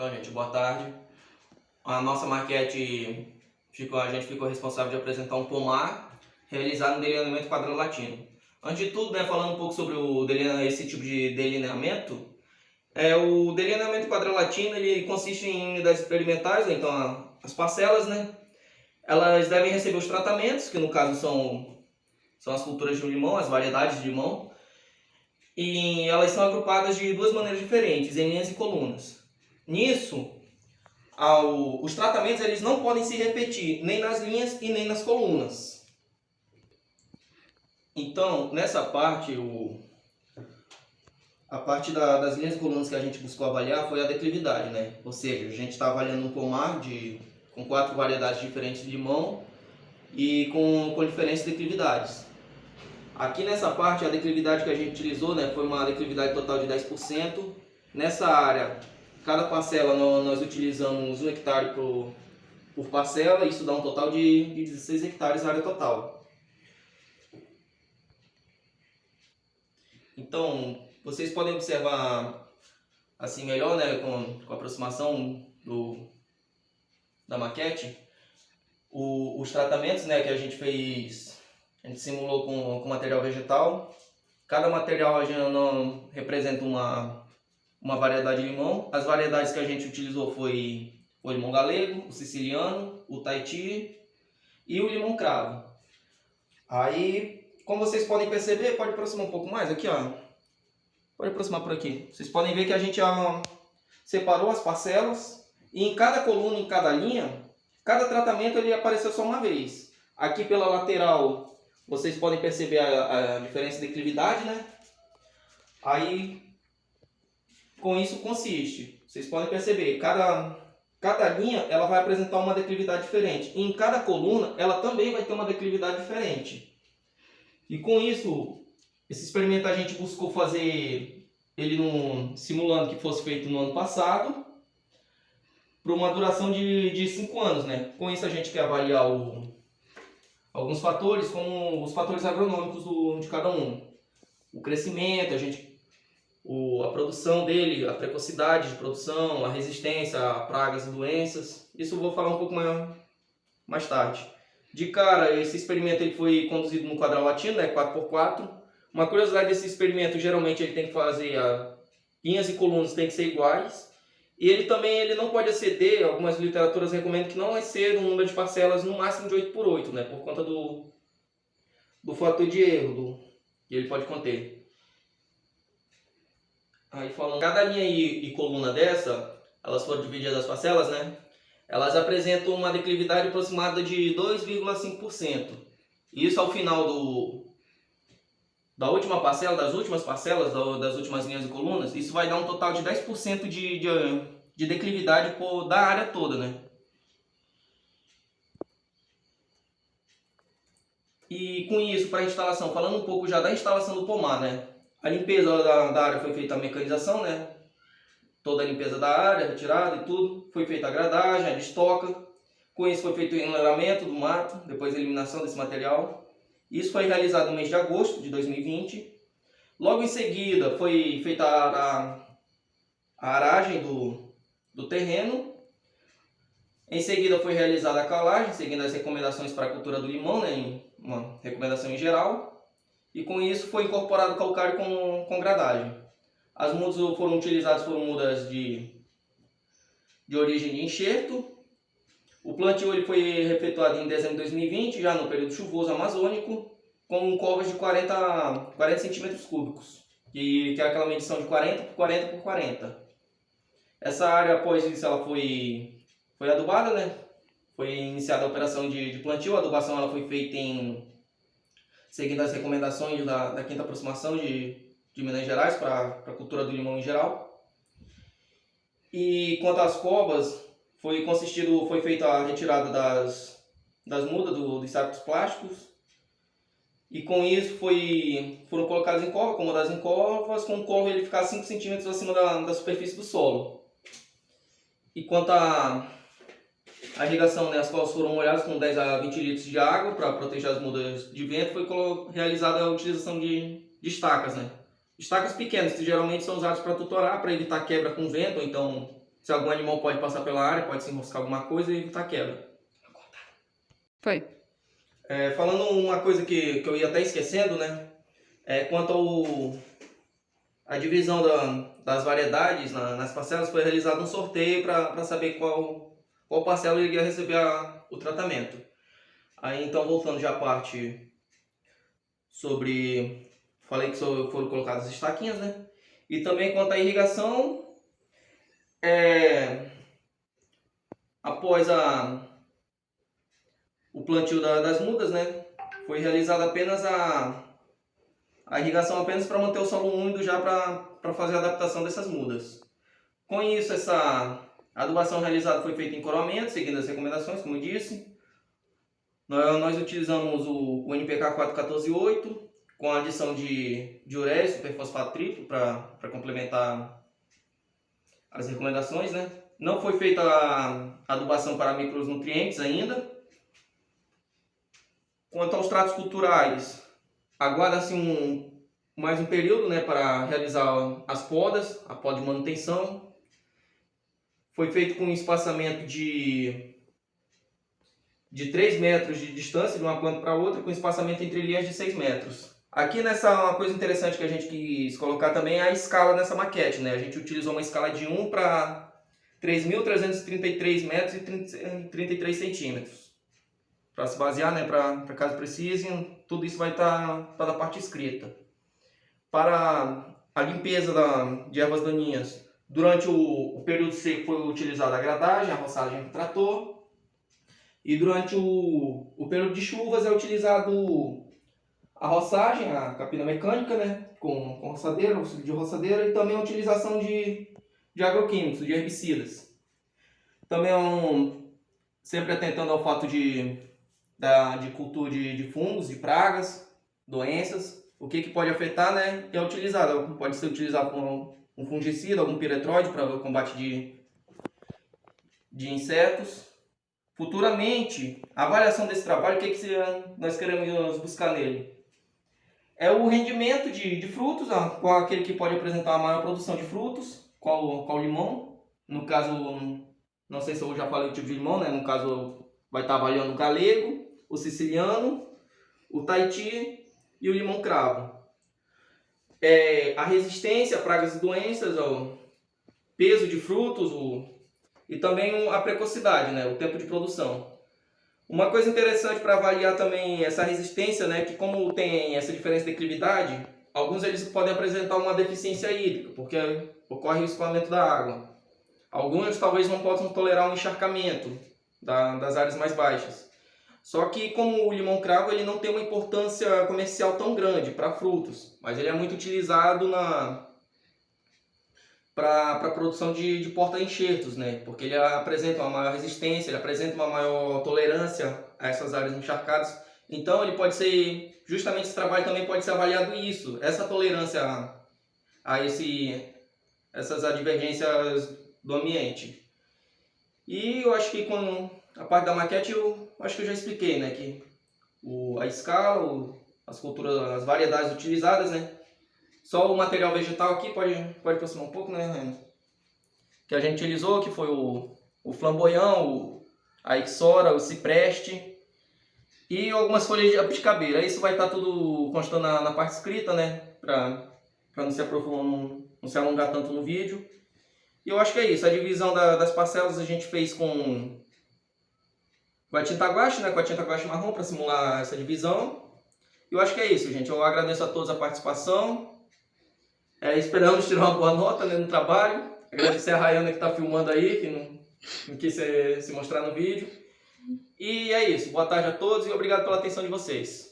Então, gente, boa tarde. A nossa maquete, a gente ficou responsável de apresentar um pomar realizado no delineamento quadrilatino. Antes de tudo, falando um pouco sobre esse tipo de delineamento, o delineamento quadrilatino ele consiste em unidades experimentais, então as parcelas, elas devem receber os tratamentos, que no caso são as culturas de limão, as variedades de limão, e elas são agrupadas de duas maneiras diferentes, em linhas e colunas. Nisso, os tratamentos eles não podem se repetir nem nas linhas e nem nas colunas. Então, nessa parte, a parte das linhas e colunas que a gente buscou avaliar foi a declividade, Ou seja, a gente está avaliando um pomar com 4 variedades diferentes de limão e com diferentes declividades. Aqui nessa parte, a declividade que a gente utilizou foi uma declividade total de 10%. Nessa área, cada parcela nós utilizamos 1 hectare por parcela, isso dá um total de 16 hectares a área total. Então, vocês podem observar assim melhor, com a aproximação da maquete, os tratamentos que a gente fez, a gente simulou com material vegetal. Cada material não representa uma variedade de limão. As variedades que a gente utilizou foi o limão galego, o siciliano, o Tahiti e o limão cravo. Aí, como vocês podem perceber, pode aproximar um pouco mais aqui, ó. Pode aproximar por aqui. Vocês podem ver que a gente separou as parcelas e em cada coluna, em cada linha, cada tratamento ele apareceu só uma vez. Aqui pela lateral, vocês podem perceber a diferença de declividade, Aí, com isso consiste, vocês podem perceber, cada linha ela vai apresentar uma declividade diferente. E em cada coluna ela também vai ter uma declividade diferente. E com isso, esse experimento a gente buscou fazer ele simulando que fosse feito no ano passado, por uma duração de 5 anos. Com isso a gente quer avaliar alguns fatores, como os fatores agronômicos de cada um. O crescimento, a produção dele, a precocidade de produção, a resistência a pragas e doenças. Isso eu vou falar um pouco mais tarde. De cara, esse experimento ele foi conduzido no quadrilatino, 4x4. Uma curiosidade desse experimento, geralmente ele tem que fazer linhas e colunas tem que ser iguais. E ele não pode exceder, algumas literaturas recomendam que não exceda um número de parcelas no máximo de 8x8, por conta do fator de erro que ele pode conter. Aí falando, cada linha e coluna dessa, elas foram divididas as parcelas, Elas apresentam uma declividade aproximada de 2,5%. Isso ao final da última parcela, das últimas parcelas, das últimas linhas e colunas, isso vai dar um total de 10% de declividade da área toda, E com isso, para a instalação, falando um pouco já da instalação do pomar, A limpeza da área foi feita a mecanização, Toda a limpeza da área, retirada e tudo. Foi feita a gradagem, a destoca. Com isso foi feito o enleramento do mato, depois a eliminação desse material. Isso foi realizado no mês de agosto de 2020. Logo em seguida foi feita a aragem do terreno. Em seguida foi realizada a calagem, seguindo as recomendações para a cultura do limão, uma recomendação em geral. E com isso foi incorporado calcário com gradagem. As mudas foram utilizadas foram mudas de origem de enxerto. O plantio ele foi efetuado em dezembro de 2020, já no período chuvoso amazônico, com covas de 40 centímetros cúbicos, que é aquela medição de 40 por 40 por 40. Essa área, após isso, ela foi adubada, Foi iniciada a operação de plantio. A adubação ela foi feita seguindo as recomendações da 5ª aproximação de Minas Gerais para a cultura do limão em geral. E quanto às covas, foi feita a retirada das mudas dos sacos plásticos. E com isso foram colocadas em cova, acomodadas em covas, com o corvo ele ficar 5 centímetros acima da superfície do solo. E quanto à irrigação, as covas foram molhadas com 10 a 20 litros de água para proteger as mudas de vento. Foi realizada a utilização de estacas, Estacas pequenas, que geralmente são usadas para tutorar, para evitar quebra com vento, ou então se algum animal pode passar pela área, pode se enroscar alguma coisa e evitar quebra. Foi. Falando uma coisa que eu ia até esquecendo, né? Quanto à divisão das variedades nas parcelas, foi realizado um sorteio para saber qual parcela iria receber o tratamento. Aí então, voltando já à parte sobre... Falei que foram colocadas as estaquinhas, né? E também quanto à irrigação, após o plantio das mudas, né? Foi realizada apenas a irrigação apenas para manter o solo úmido já para fazer a adaptação dessas mudas. Com isso, essa adubação realizada foi feita em coroamento, seguindo as recomendações, como eu disse. Nós utilizamos o NPK 414-8 com a adição de ureia e superfosfato triplo para complementar as recomendações, né? Não foi feita a adubação para micronutrientes ainda. Quanto aos tratos culturais, aguarda-se mais um período, né, para realizar as podas, a poda de manutenção. Foi feito com um espaçamento de 3 metros de distância de uma planta para outra, com espaçamento entre linhas de 6 metros. Aqui uma coisa interessante que a gente quis colocar também é a escala nessa maquete, né? A gente utilizou uma escala de 1 para 3.333 metros e 33 centímetros. Para se basear, né, para caso precisem, tudo isso vai estar na parte escrita. Para a limpeza de ervas daninhas, durante o período seco foi utilizada a gradagem, a roçagem com trator. E durante o período de chuvas é utilizado a roçagem, a capina mecânica, né, com roçadeira, auxílio de roçadeira, e também a utilização de agroquímicos, de herbicidas. Também sempre atentando ao fato de cultura de fungos, de pragas, doenças, o que pode afetar, né, é utilizado. Pode ser utilizado com um fungicida, algum piretróide para o combate de insetos. Futuramente, a avaliação desse trabalho, o que nós queremos buscar nele? É o rendimento de frutos, qual aquele que pode apresentar uma maior produção de frutos, qual o limão. No caso, não sei se eu já falei o tipo de limão, né? No caso, vai estar avaliando o galego, o siciliano, o Tahiti e o limão cravo. A resistência a pragas e doenças, o peso de frutos e também a precocidade, né? O tempo de produção. Uma coisa interessante para avaliar também essa resistência, né, que como tem essa diferença de declividade, alguns eles podem apresentar uma deficiência hídrica, porque ocorre o escoamento da água. Alguns talvez não possam tolerar um encharcamento das áreas mais baixas. Só que como o limão cravo ele não tem uma importância comercial tão grande para frutos, mas ele é muito utilizado para a produção de porta-enxertos, né? Porque ele apresenta uma maior resistência, ele apresenta uma maior tolerância a essas áreas encharcadas. Então, ele pode ser, justamente esse trabalho também pode ser avaliado isso, essa tolerância a essas advergências do ambiente. E eu acho que com a parte da maquete, eu acho que eu já expliquei, né? Que a escala, as culturas, as variedades utilizadas, né? Só o material vegetal aqui pode aproximar um pouco, né? Que a gente utilizou, que foi o flamboyão, a ixora, o cipreste e algumas folhas de abuticabeira. Isso vai estar tudo constando na parte escrita, né? Para não se aprofundar, não se alongar tanto no vídeo. E eu acho que é isso. A divisão das parcelas a gente fez com a tinta guache, né? Com a tinta guache marrom para simular essa divisão. E eu acho que é isso, gente. Eu agradeço a todos a participação. Esperamos tirar uma boa nota, né, no trabalho. Agradecer a Rayana que está filmando aí, que não quis se mostrar no vídeo. E é isso. Boa tarde a todos e obrigado pela atenção de vocês.